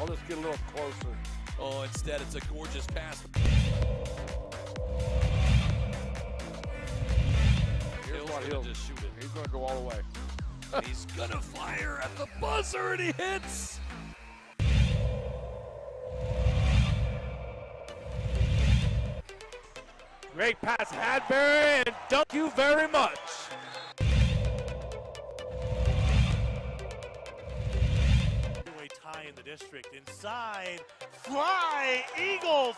I'll just get a little closer. Oh, instead it's a gorgeous pass. Here's what Hill's gonna just shoot it. He's going to go all the way. He's gonna fire at the buzzer and he hits. Great pass, Hadbury, and thank you very much. Tie in the district. Inside, fly, Eagles.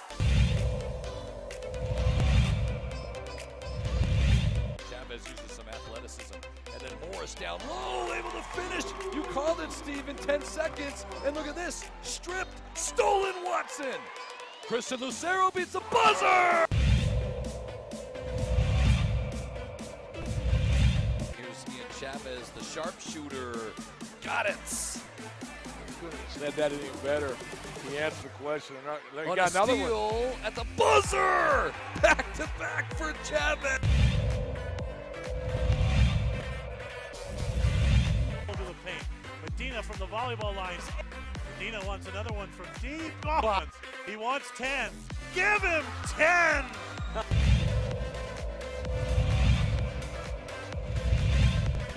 Chavez uses some athleticism. And then Morris down low, able to finish. You called it, Steve, in 10 seconds. And look at this, stripped, stolen Watson. Christian Lucero beats the buzzer. Here's Ian Chavez, the sharpshooter. Got it. Couldn't have said that any better. He answered the question. He On got a another steal one. at the buzzer. Back to back for Chavez. To the paint. Medina from the volleyball lines. Medina wants another one from deep. Oh, he wants 10. Give him 10.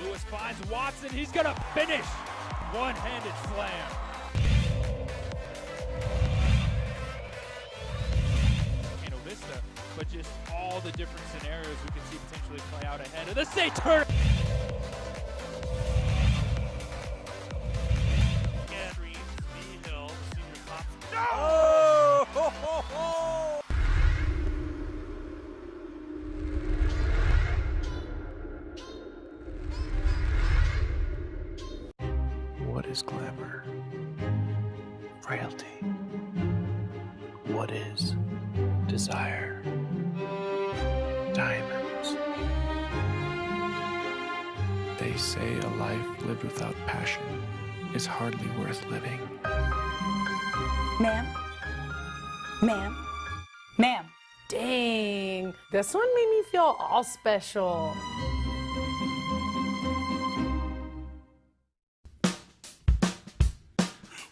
Lewis finds Watson. He's going to finish. One-handed slam. Vista, but just all the different scenarios we could see potentially play out ahead of the state tournament. Hill, senior top. No! Oh! Ho, ho, ho. What is glamour? Frailty. What is desire? Diamonds. They say a life lived without passion is hardly worth living. Ma'am? Ma'am? Ma'am? Dang, this one made me feel all special.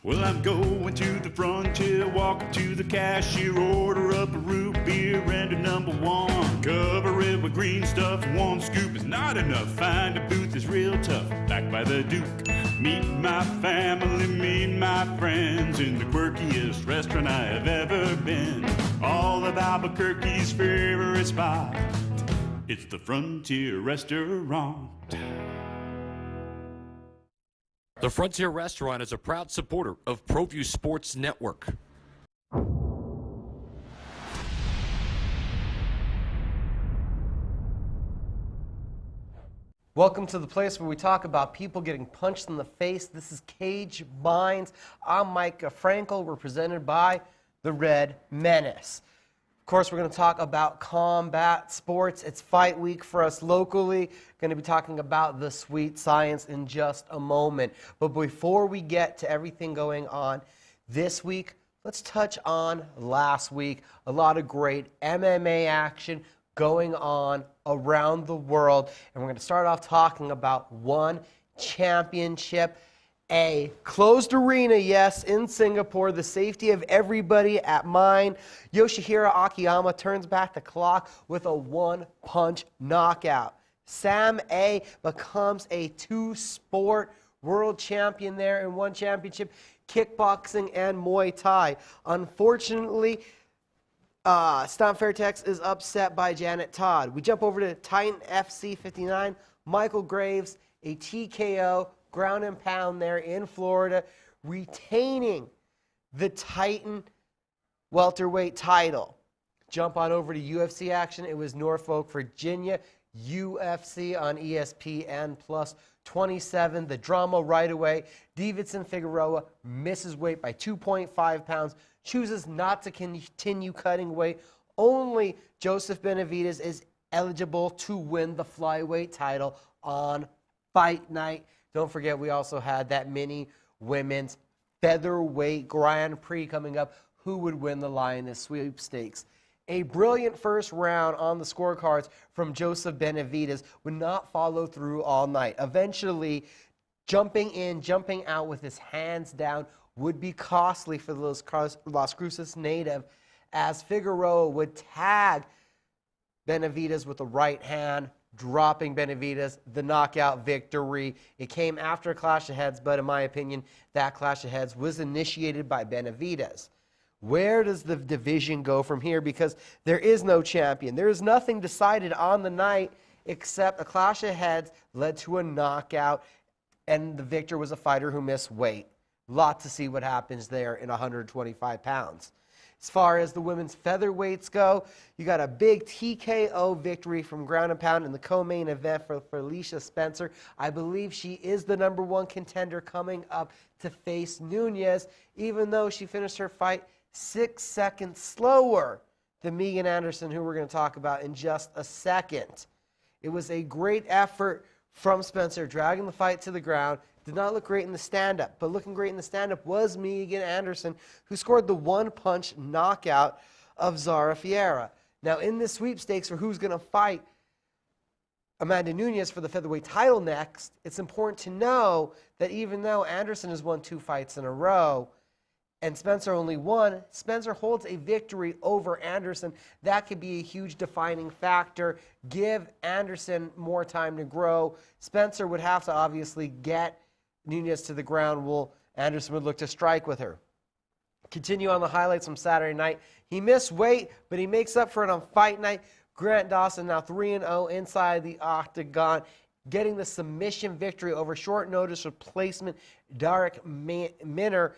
Well, I'm going to the frontier, walking to the cashier, order up a root beer and a number one. Cover it with green stuff, one scoop is not enough. Find a booth is real tough, back by the Duke. Meet my family, meet my friends in the quirkiest restaurant I have ever been. All of Albuquerque's favorite spot, it's the Frontier Restaurant. The Frontier Restaurant is a proud supporter of ProView Sports Network. Welcome to the place where we talk about people getting punched in the face. This is Cage Minds. I'm Mike Frankel. We're presented by the Red Menace. Of course, we're going to talk about combat sports. It's fight week for us locally. Going to be talking about the sweet science in just a moment. But before we get to everything going on this week, let's touch on last week. A lot of great MMA action going on around the world. And we're going to start off talking about one championship. A closed arena, yes, in Singapore, the safety of everybody at mind. Yoshihiro Akiyama turns back the clock with a one-punch knockout. Sam A becomes a two-sport world champion there in one championship, kickboxing and Muay Thai. Unfortunately, Stomp Fairtex is upset by Janet Todd. We jump over to Titan FC 59. Michael Graves, a TKO, ground and pound there in Florida, retaining the Titan welterweight title. Jump on over to UFC action. It was Norfolk, Virginia, UFC on ESPN Plus 27. The drama right away. Davidson Figueroa misses weight by 2.5 pounds, chooses not to continue cutting weight. Only Joseph Benavidez is eligible to win the flyweight title on fight night. Don't forget, we also had that mini women's featherweight Grand Prix coming up. Who would win the Lioness Sweepstakes? A brilliant first round on the scorecards from Joseph Benavidez would not follow through all night. Eventually, Jumping in, jumping out with his hands down would be costly for the Las Cruces native, as Figueroa would tag Benavidez with the right hand, dropping Benavidez, the knockout victory. It came after a clash of heads, but in my opinion, that clash of heads was initiated by Benavidez. Where does the division go from here? Because there is no champion. There is nothing decided on the night except a clash of heads led to a knockout, and the victor was a fighter who missed weight. Lot to see what happens there in 125 pounds. As far as the women's featherweights go, you got a big TKO victory from ground and pound in the co-main event for Felicia Spencer. I believe she is the #1 contender coming up to face Nunes, even though she finished her fight 6 seconds slower than Megan Anderson, who we're going to talk about in just a second. It was a great effort from Spencer, dragging the fight to the ground. Did not look great in the stand-up, but looking great in the stand-up was Megan Anderson, who scored the one-punch knockout of Zara Fiera. Now, in this sweepstakes for who's going to fight Amanda Nunes for the featherweight title next, it's important to know that even though Anderson has won 2 fights in a row and Spencer only won, Spencer holds a victory over Anderson. That could be a huge defining factor. Give Anderson more time to grow. Spencer would have to obviously get Nunes to the ground. Well, Anderson would look to strike with her. Continue on the highlights from Saturday night. He missed weight, but he makes up for it on fight night. Grant Dawson now 3-0 inside the octagon, getting the submission victory over short notice replacement Derek Minner.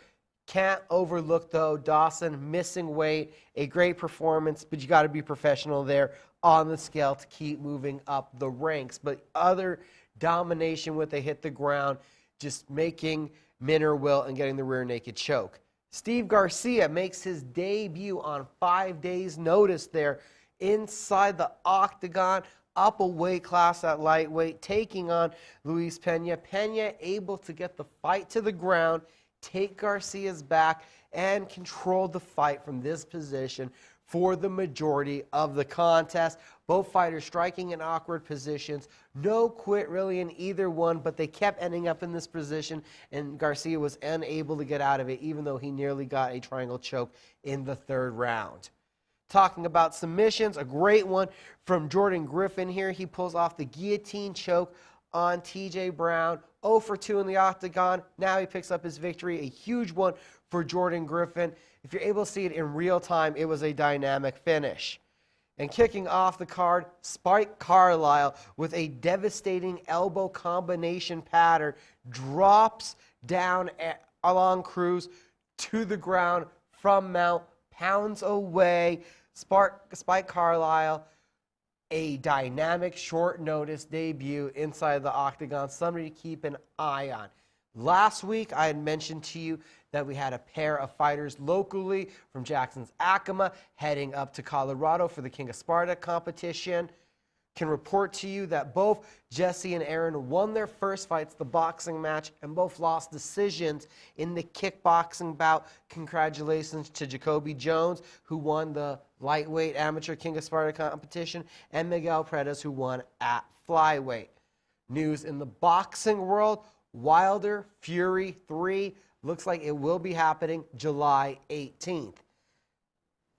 Can't overlook, though, Dawson missing weight, a great performance, but you got to be professional there on the scale to keep moving up the ranks. But other domination when they hit the ground, just making Minner will and getting the rear naked choke. Steve Garcia makes his debut on 5 days' notice there inside the octagon, up a weight class at lightweight, taking on Luis Pena. Pena able to get the fight to the ground, take Garcia's back, and control the fight from this position for the majority of the contest. Both fighters striking in awkward positions. No quit really in either one, but they kept ending up in this position, and Garcia was unable to get out of it, even though he nearly got a triangle choke in the 3rd round. Talking about submissions, a great one from Jordan Griffin here. He pulls off the guillotine choke on TJ Brown. 0 for 2 in the octagon. Now he picks up his victory. A huge one for Jordan Griffin. If you're able to see it in real time, it was a dynamic finish. And kicking off the card, Spike Carlisle with a devastating elbow combination pattern drops down along Cruz to the ground from mount, pounds away. Spike Carlisle, a dynamic short notice debut inside the octagon, somebody to keep an eye on. Last week, I had mentioned to you that we had a pair of fighters locally from Jackson's Acoma heading up to Colorado for the King of Sparta competition. Can report to you that both Jesse and Aaron won their first fights, the boxing match, and both lost decisions in the kickboxing bout. Congratulations to Jacoby Jones, who won the lightweight amateur King of Sparta competition, and Miguel Perez, who won at flyweight. News in the boxing world, Wilder Fury 3 looks like it will be happening July 18th.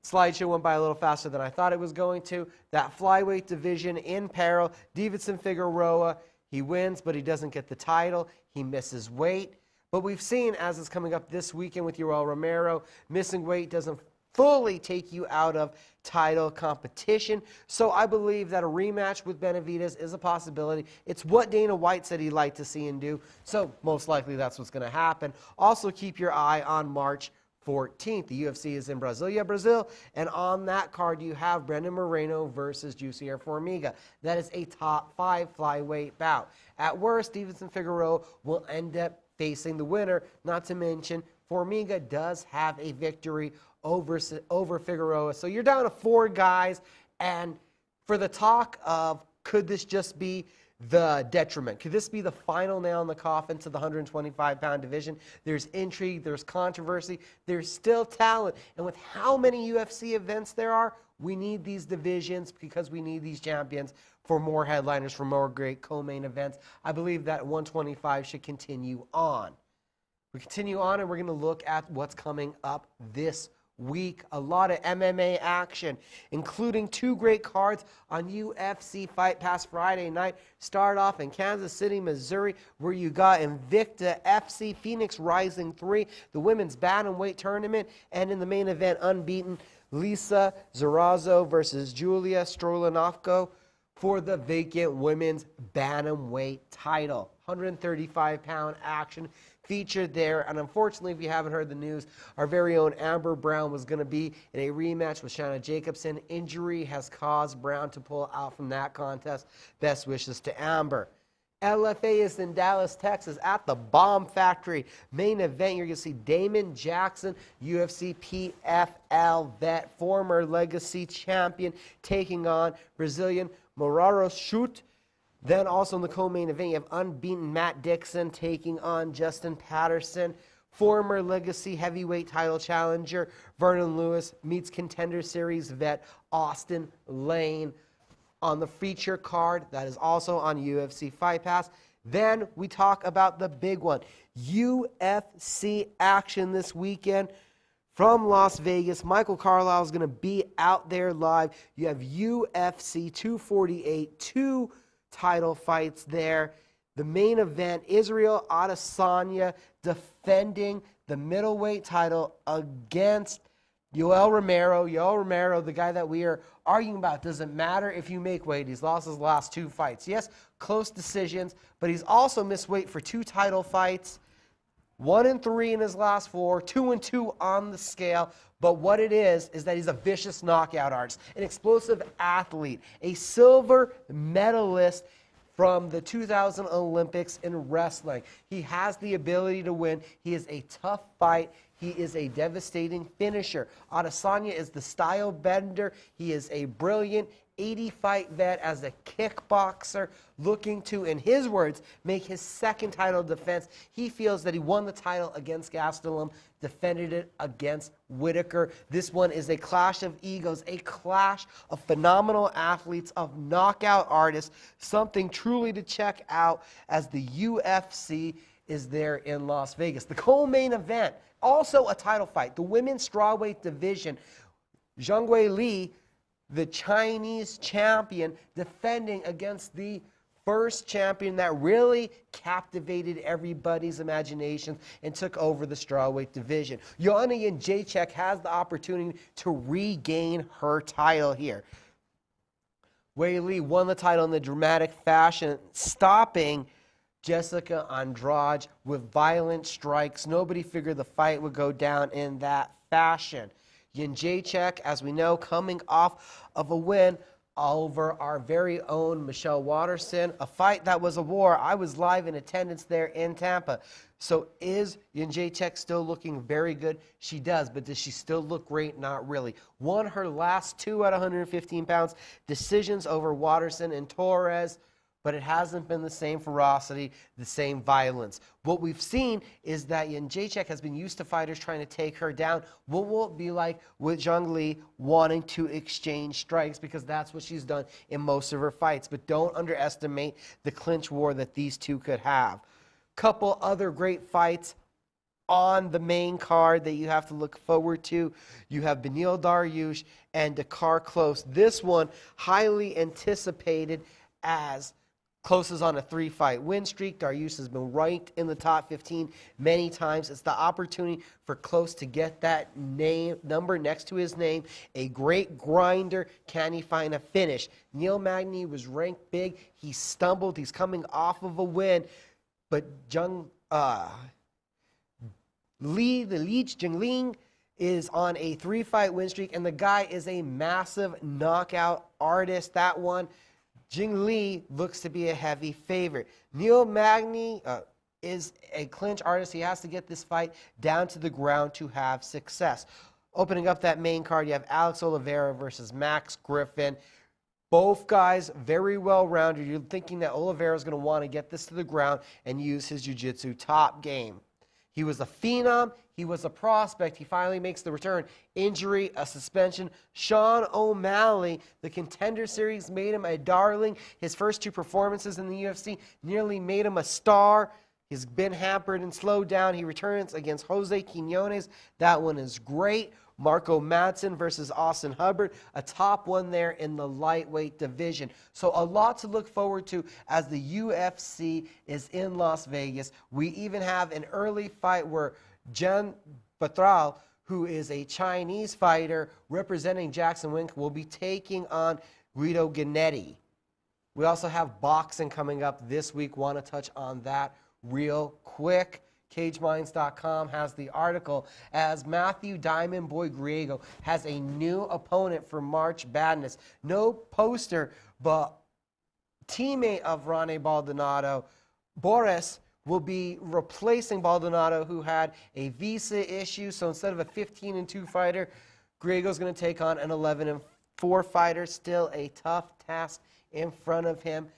Slideshow went by a little faster than I thought it was going to. That flyweight division in peril. Davidson Figueroa, he wins, but he doesn't get the title. He misses weight. But we've seen, as is coming up this weekend with Yoel Romero, missing weight doesn't fully take you out of title competition. So I believe that a rematch with Benavidez is a possibility. It's what Dana White said he'd like to see and do. So most likely that's what's going to happen. Also keep your eye on March 14th. The UFC is in Brasilia, Brazil, and on that card you have Brandon Moreno versus Jussier Formiga. That is a top 5 flyweight bout. At worst, Davidson Figueroa will end up facing the winner, not to mention Formiga does have a victory over Figueroa. So you're down to 4 guys, and for the talk of could this just be the detriment? Could this be the final nail in the coffin to the 125-pound division? There's intrigue, there's controversy, there's still talent. And with how many UFC events there are, we need these divisions because we need these champions for more headliners, for more great co-main events. I believe that 125 should continue on. We continue on, and we're going to look at what's coming up this week. A lot of MMA action, including 2 great cards on UFC Fight Pass Friday night. Start off in Kansas City, Missouri, where you got Invicta FC Phoenix Rising 3, the women's bantamweight tournament, and in the main event, unbeaten Lisa Zarazo versus Julia Strolinovko for the vacant women's bantamweight title. 135-pound action featured there. And unfortunately, if you haven't heard the news, our very own Amber Brown was going to be in a rematch with Shanna Jacobson. Injury has caused Brown to pull out from that contest. Best wishes to Amber. LFA is in Dallas, Texas at the Bomb Factory. Main event, you're going to see Damon Jackson, UFC PFL vet, former Legacy champion, taking on Brazilian Moraro Shoot. Then also in the co-main event, you have unbeaten Matt Dixon taking on Justin Patterson. Former Legacy heavyweight title challenger Vernon Lewis meets Contender Series vet Austin Lane. On the feature card, that is also on UFC Fight Pass. Then we talk about the big one, UFC action this weekend from Las Vegas. Michael Carlisle is going to be out there live. You have UFC 248, 2 title fights there. The main event, Israel Adesanya defending the middleweight title against Yoel Romero. Yoel Romero, the guy that we are arguing about, doesn't matter if you make weight. He's lost his last 2 fights. Yes, close decisions, but he's also missed weight for 2 title fights. 1-3 in his last 4, 2-2 on the scale. But what it is that he's a vicious knockout artist, an explosive athlete, a silver medalist from the 2000 Olympics in wrestling. He has the ability to win. He is a tough fight. He is a devastating finisher. Adesanya is the style bender. He is a brilliant 80-fight vet as a kickboxer, looking to, in his words, make his 2nd title defense. He feels that he won the title against Gastelum, defended it against Whitaker. This one is a clash of egos, a clash of phenomenal athletes, of knockout artists, something truly to check out as the UFC is there in Las Vegas. The co-main event, also a title fight, the women's strawweight division. Zhang Weili, the Chinese champion, defending against the first champion that really captivated everybody's imagination and took over the strawweight division. Joanna Jędrzejczyk has the opportunity to regain her title here. Weili won the title in the dramatic fashion, stopping Jessica Andrade with violent strikes. Nobody figured the fight would go down in that fashion. Jędrzejczyk, as we know, coming off of a win over our very own Michelle Waterson, a fight that was a war. I was live in attendance there in Tampa. So is Jędrzejczyk still looking very good? She does, but does she still look great? Not really. Won her last 2 at 115 pounds. Decisions over Waterson and Torres, but it hasn't been the same ferocity, the same violence. What we've seen is that Jędrzejczyk has been used to fighters trying to take her down. What will it be like with Zhang Li wanting to exchange strikes? Because that's what she's done in most of her fights. But don't underestimate the clinch war that these two could have. Couple other great fights on the main card that you have to look forward to. You have Beneil Dariush and Dakar Close. This one highly anticipated as Close is on a 3-fight win streak. Dariush has been ranked in the top 15 many times. It's the opportunity for Close to get that number next to his name. A great grinder. Can he find a finish? Neil Magny was ranked big. He stumbled. He's coming off of a win. But Zhang Ling is on a 3-fight win streak, and the guy is a massive knockout artist. That one, Jing Li looks to be a heavy favorite. Neil Magny is a clinch artist. He has to get this fight down to the ground to have success. Opening up that main card, you have Alex Oliveira versus Max Griffin. Both guys very well-rounded. You're thinking that Oliveira is going to want to get this to the ground and use his jiu-jitsu top game. He was a phenom. He was a prospect. He finally makes the return. Injury, a suspension. Sean O'Malley, the Contender Series, made him a darling. His first 2 performances in the UFC nearly made him a star. He's been hampered and slowed down. He returns against Jose Quinones. That one is great. Marco Matson versus Austin Hubbard, a top one there in the lightweight division. So a lot to look forward to as the UFC is in Las Vegas. We even have an early fight where Jen Batral, who is a Chinese fighter representing Jackson Wink, will be taking on Guido Gnetti. We also have boxing coming up this week. Want to touch on that real quick. CageMinds.com has the article as Matthew Diamond Boy Griego has a new opponent for March Madness. No poster, but teammate of Rene Baldonado, Boris, will be replacing Baldonado, who had a visa issue. So instead of a 15-2 fighter, Griego's going to take on an 11-4 fighter. Still a tough task in front of him.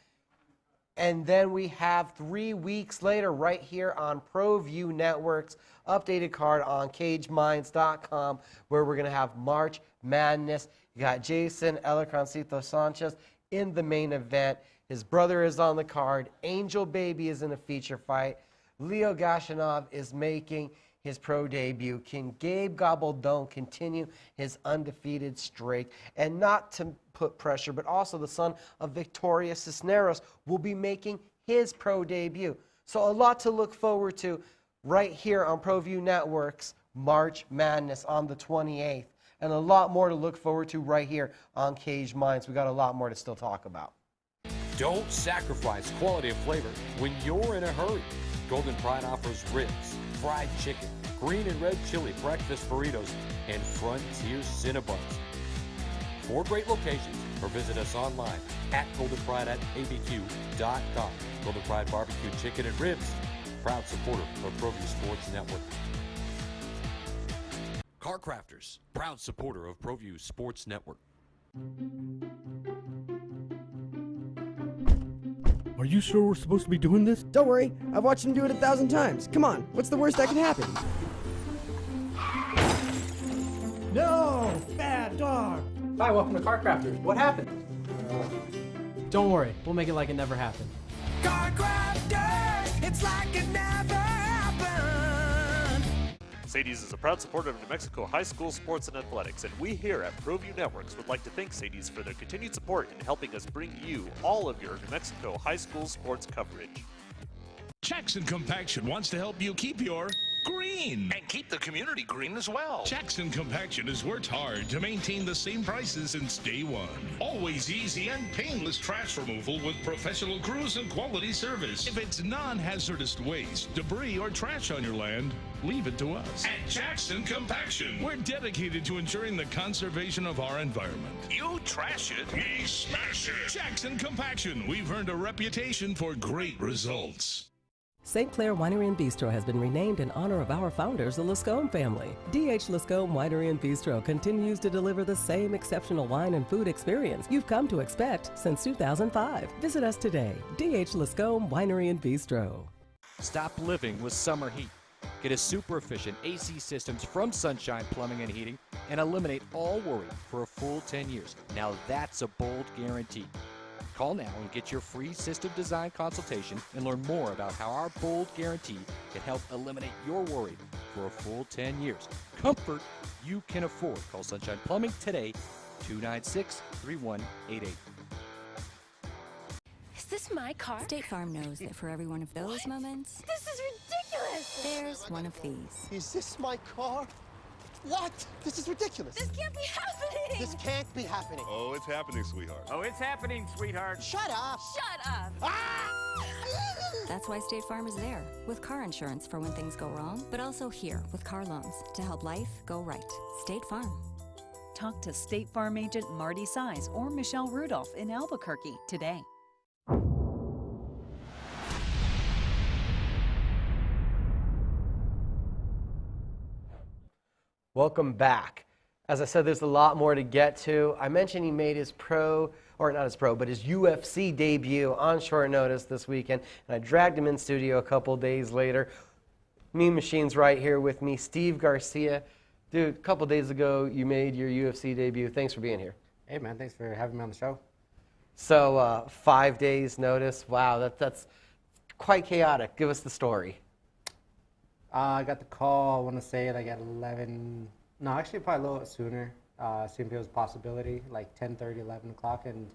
And then we have 3 weeks later right here on ProView Network's updated card on CageMinds.com, where we're going to have March Madness. You got Jason Elorcancito Sanchez in the main event. His brother is on the card. Angel Baby is in a feature fight. Leo Gashanov is making his pro debut. Can Gabe Gabaldon continue his undefeated streak? And not to put pressure, but also the son of Victoria Cisneros will be making his pro debut. So a lot to look forward to right here on ProView Network's March Madness on the 28th. And a lot more to look forward to right here on Cage Minds. We got a lot more to still talk about. Don't sacrifice quality of flavor when you're in a hurry. Golden Pride offers ribs, fried chicken, green and red chili breakfast burritos, and Frontier Cinnabons. 4 great locations, or visit us online at goldenpride@abq.com. Golden Pride Barbecue Chicken and Ribs, proud supporter of ProView Sports Network. Car Crafters, proud supporter of ProView Sports Network. Are you sure we're supposed to be doing this? Don't worry, I've watched him do it 1,000 times. Come on, what's the worst that can happen? No! Bad dog! Hi, welcome to Car Crafters. What happened? Don't worry, we'll make it like it never happened. Car Crafters, it's like it never happened. Sadie's is a proud supporter of New Mexico high school sports and athletics, and we here at ProView Networks would like to thank Sadie's for their continued support in helping us bring you all of your New Mexico high school sports coverage. Jackson Compaction wants to help you keep your green. And keep the community green as well. Jackson Compaction has worked hard to maintain the same prices since day one. Always easy and painless trash removal with professional crews and quality service. If it's non-hazardous waste, debris, or trash on your land, leave it to us. At Jackson Compaction, we're dedicated to ensuring the conservation of our environment. You trash it, we smash it. Jackson Compaction, we've earned a reputation for great results. St. Clair Winery and Bistro has been renamed in honor of our founders, the Lascombe family. D.H. Lascombe Winery and Bistro continues to deliver the same exceptional wine and food experience you've come to expect since 2005. Visit us today, D.H. Lascombe Winery and Bistro. Stop living with summer heat. Get a super efficient AC systems from Sunshine Plumbing and Heating and eliminate all worry for a full 10 years. Now that's a bold guarantee. Call now and get your free system design consultation and learn more about how our bold guarantee can help eliminate your worry for a full 10 years. Comfort you can afford. Call Sunshine Plumbing today, 296-3188. Is this my car? State Farm knows that for every one of those moments, This is ridiculous! there's one of these. Is this my car? What? This is ridiculous. This can't be happening! This can't be happening. Oh, it's happening, sweetheart. Oh, it's happening, sweetheart. Shut up. Shut up! That's why State Farm is there, with car insurance for when things go wrong, but also here with car loans to help life go right. State Farm. Talk to State Farm agent Marty Size or Michelle Rudolph in Albuquerque today. Welcome back. As I said, there's a lot more to get to. I mentioned he made his not his pro, but his UFC debut on short notice this weekend, and I dragged him in studio a couple days later. Mean Machine's right here with me, Steve Garcia. Dude, a couple days ago, you made your UFC debut. Thanks for being here. Hey, man, thanks for having me on the show. So, 5 days notice. Wow, that's quite chaotic. Give us the story. I got the call, I want to say, like at 11. No, actually, probably a little bit sooner. Seemed it was a possibility, like 10:30, 11 o'clock. And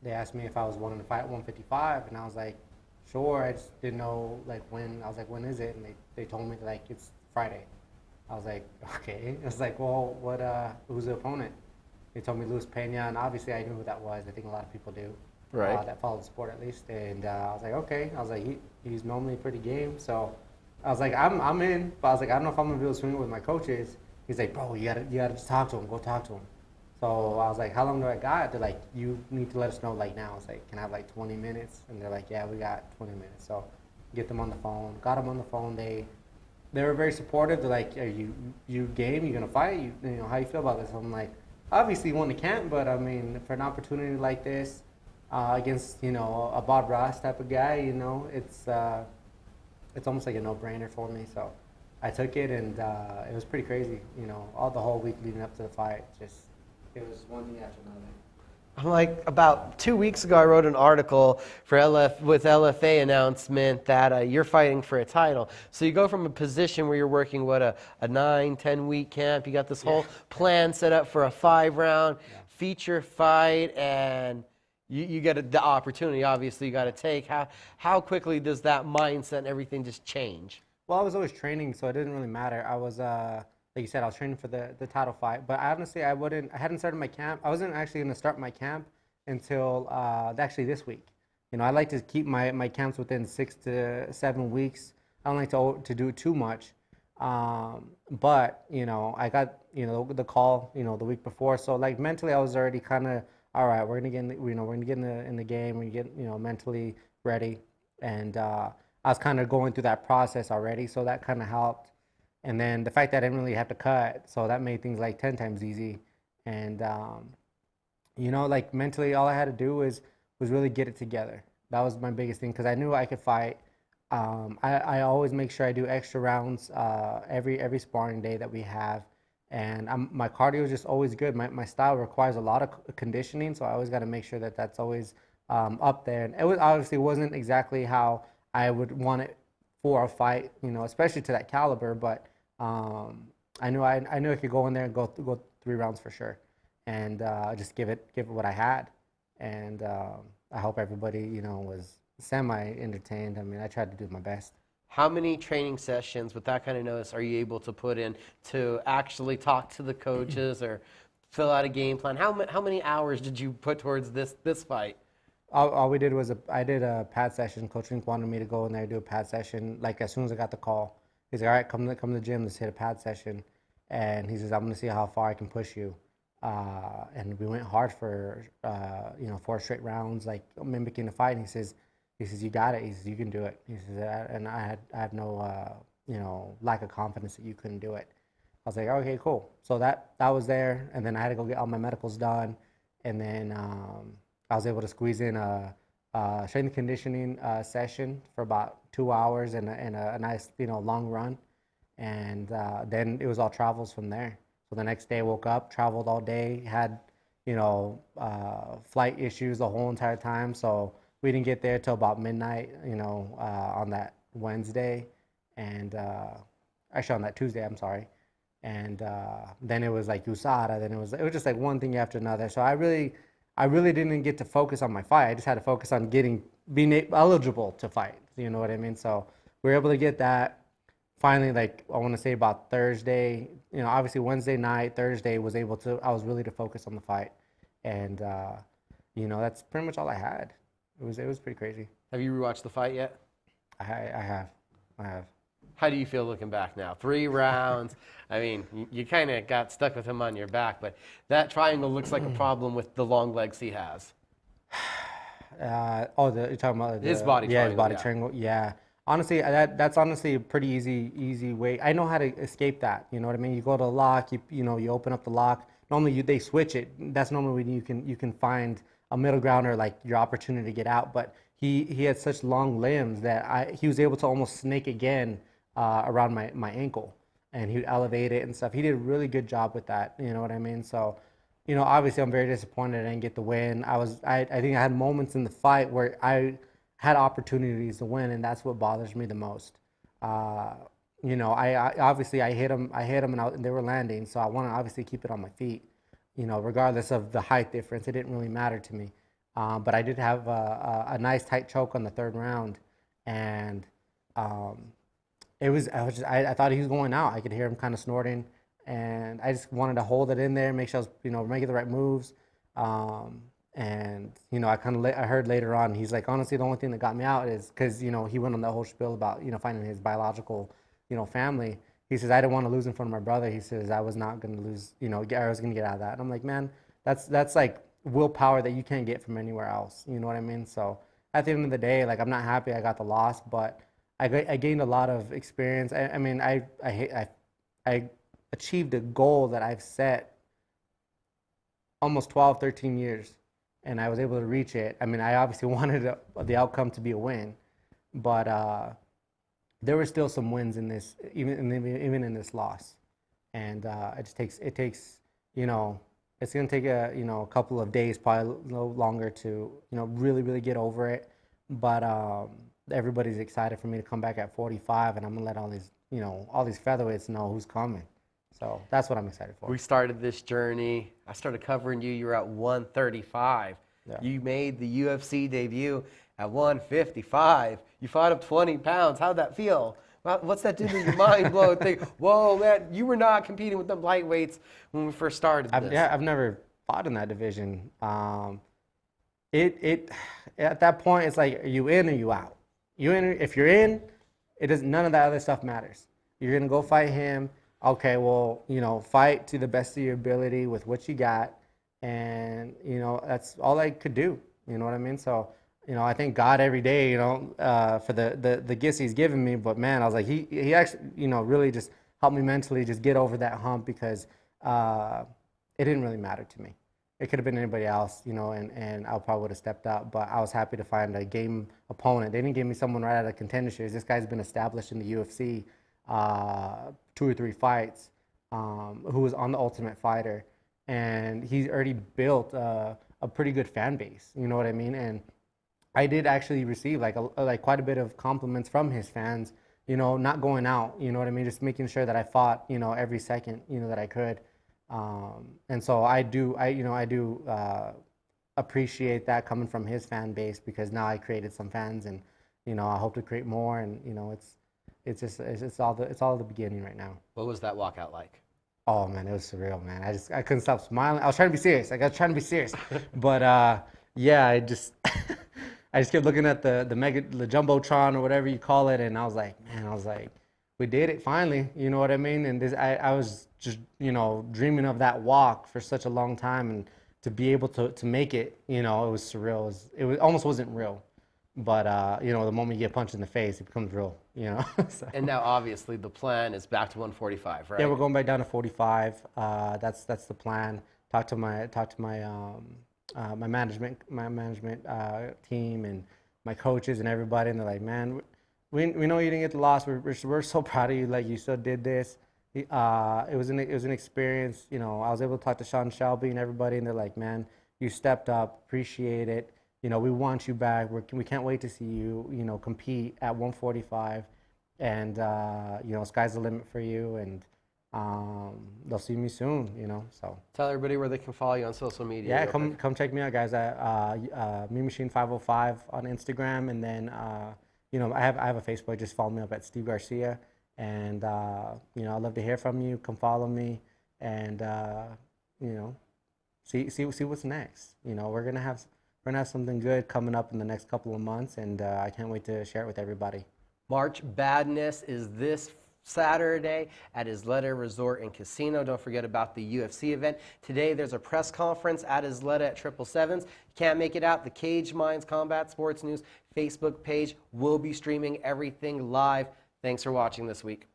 they asked me if I was wanting to fight at 155. And I was like, sure. I just didn't know, like, when. I was like, when is it? And they told me, like, it's Friday. I was like, okay. I was like, well, who's the opponent? They told me Luis Pena, and obviously I knew who that was. I think a lot of people do, right? That follow the sport at least. And I was like, okay. I was like, he's normally pretty game, so I was like, I'm in. But I was like, I don't know if I'm gonna be able to swing it with my coaches. He's like, bro, you gotta just talk to him. Go talk to him. So I was like, how long do I got? They're like, you need to let us know like now. I was like, can I have like 20 minutes? And they're like, yeah, we got 20 minutes. So get them on the phone. Got them on the phone. They were very supportive. They're like, are you game? You gonna fight? You know, how you feel about this? I'm like, obviously one that can't, but I mean, for an opportunity like this, against, you know, a Bob Ross type of guy, you know, it's almost like a no-brainer for me. So I took it, and it was pretty crazy, you know, all the whole week leading up to the fight. Just, it was one thing after another. I'm like, about 2 weeks ago, I wrote an article for with LFA announcement that you're fighting for a title. So you go from a position where you're working, a 9-10 week camp. You got this whole plan set up for a 5-round feature fight, and you get the opportunity, obviously, you got to take. How quickly does that mindset and everything just change? Well, I was always training, so it didn't really matter. I was, like you said, I was training for the title fight. But honestly, I hadn't started my camp. I wasn't actually going to start my camp until actually this week. You know, I like to keep my camps within 6 to 7 weeks. I don't like to do too much. But, you know, I got, you know, the call, you know, the week before. So, like, mentally, I was already kind of, all right, we're going to get, we're going to get in the game. We're going to get, you know, mentally ready. And I was kind of going through that process already. So that kind of helped. And then the fact that I didn't really have to cut, so that made things like 10 times easy. And, you know, like mentally, all I had to do was really get it together. That was my biggest thing, because I knew I could fight. I always make sure I do extra rounds every sparring day that we have. And my cardio is just always good. My style requires a lot of conditioning, so I always got to make sure that that's always up there. And it obviously wasn't exactly how I would want it for a fight, you know, especially to that caliber, but I knew I could go in there and go 3 rounds for sure, and just give it what I had, and I hope everybody, you know, was semi-entertained. I mean, I tried to do my best. How many training sessions with that kind of notice are you able to put in to actually talk to the coaches or fill out a game plan? How many hours did you put towards this fight? All we did was I did a pad session. Coach Rink wanted me to go in there and do a pad session. Like, as soon as I got the call, he's like, all right, come to the gym, let's hit a pad session. And he says, I'm going to see how far I can push you. And we went hard for, you know, 4 straight rounds, like mimicking the fight. And he says, you got it. He says, you can do it. He says, and I had no, you know, lack of confidence that you couldn't do it. I was like, okay, cool. So that was there. And then I had to go get all my medicals done. And then I was able to squeeze in a strength and conditioning session for about 2 hours and a nice, you know, long run. And then it was all travels from there. So the next day I woke up, traveled all day, had, you know, flight issues the whole entire time. So we didn't get there till about midnight, you know, on that Wednesday. And actually on that Tuesday, I'm sorry. And then it was like USADA. Then it was just like one thing after another. So I really didn't get to focus on my fight. I just had to focus on being eligible to fight. You know what I mean? So we were able to get that. Finally, like, I want to say about Thursday, you know, obviously Wednesday night, Thursday I was really to focus on the fight. And, you know, that's pretty much all I had. It was pretty crazy. Have you rewatched the fight yet? I have. How do you feel looking back now? 3 rounds. I mean, you kind of got stuck with him on your back, but that triangle looks like a problem with the long legs he has. You're talking about his body triangle. Yeah, his body triangle. Yeah. Honestly, that's honestly a pretty easy way. I know how to escape that. You know what I mean? You go to the lock, you open up the lock. Normally they switch it. That's normally when you can find a middle ground or like your opportunity to get out. But he had such long limbs that he was able to almost snake again around my ankle, and he would elevate it and stuff. He did a really good job with that. You know what I mean? So, obviously I'm very disappointed I didn't get the win. I think I had moments in the fight where I had opportunities to win, and that's what bothers me the most. I obviously I hit him and they were landing, so I want to obviously keep it on my feet. Regardless of the height difference, it didn't really matter to me. But I did have a nice tight choke on the third round, and I thought he was going out. I could hear him kind of snorting, and I just wanted to hold it in there, make sure I was making the right moves. I heard later on, he's like, honestly, the only thing that got me out is because he went on the whole spiel about finding his biological family. He says, I didn't want to lose in front of my brother. He says, I was not going to lose, I was going to get out of that. And I'm like, man, that's like willpower that you can't get from anywhere else. You know what I mean? So at the end of the day, like, I'm not happy I got the loss, but I gained a lot of experience. I achieved a goal that I've set almost 12, 13 years, and I was able to reach it. I obviously wanted the outcome to be a win, but there were still some wins in this, even in this loss, and it's going to take a couple of days, probably a little longer to really get over it. But everybody's excited for me to come back at 45, and I'm gonna let all these featherweights know who's coming. So that's what I'm excited for. We started this journey. I started covering you. You were at 135. Yeah. You made the UFC debut at 155. You fought up 20 pounds. How'd that feel? What's that do to your mind? Whoa, man, you were not competing with them lightweights when we first started this. I've never fought in that division. At that point, it's like, are you in or you out? If you're in, none of that other stuff matters. You're gonna go fight him. Okay, well, fight to the best of your ability with what you got, and that's all I could do. You know what I mean? So, I thank God every day, for the gifts He's given me. But man, I was like, He actually, really just helped me mentally just get over that hump, because it didn't really matter to me. It could have been anybody else, and I probably would have stepped up. But I was happy to find a game opponent. They didn't give me someone right out of contender series. This guy's been established in the UFC 2 or 3 fights, who was on the Ultimate Fighter, and he's already built a pretty good fan base. You know what I mean? And I did actually receive like quite a bit of compliments from his fans. Not going out. You know what I mean? Just making sure that I fought. Every second. That I could. And so I do appreciate that coming from his fan base, because now I created some fans, and I hope to create more, and it's all the beginning right now. What was that walkout like? Oh man, it was surreal, man. I couldn't stop smiling. I was trying to be serious. I was trying to be serious, but yeah, I just kept looking at the jumbotron or whatever you call it, and I was like, we did it finally. You know what I mean? And I was just dreaming of that walk for such a long time, and to be able to make it, it was surreal. It almost wasn't real, but the moment you get punched in the face, it becomes real. So. And now obviously the plan is back to 145, right? Yeah, we're going back down to 45. That's the plan. Talk to my my management team and my coaches and everybody, and they're like, man, we know you didn't get the loss. We're so proud of you. Like, you still did this. It was an experience. I was able to talk to Sean Shelby and everybody, and they're like, man, you stepped up. Appreciate it. We want you back. We can't wait to see you, compete at 145, and sky's the limit for you, and they'll see me soon. So tell everybody where they can follow you on social media. Yeah, come check me out, guys. At MeMachine505 on Instagram, and then I have a Facebook. Just follow me up at Steve Garcia, and I'd love to hear from you. Come follow me, and see what's next. We're gonna have something good coming up in the next couple of months, and I can't wait to share it with everybody. March Badness is this Saturday at Isleta Resort and Casino. Don't forget about the UFC event. Today there's a press conference at Isleta at 777s. You can't make it out. The Cage Minds Combat Sports News Facebook page will be streaming everything live. Thanks for watching this week.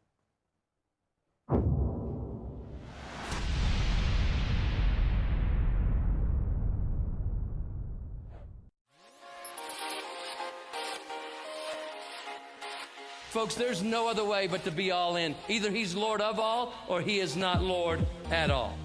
Folks, there's no other way but to be all in. Either he's Lord of all or he is not Lord at all.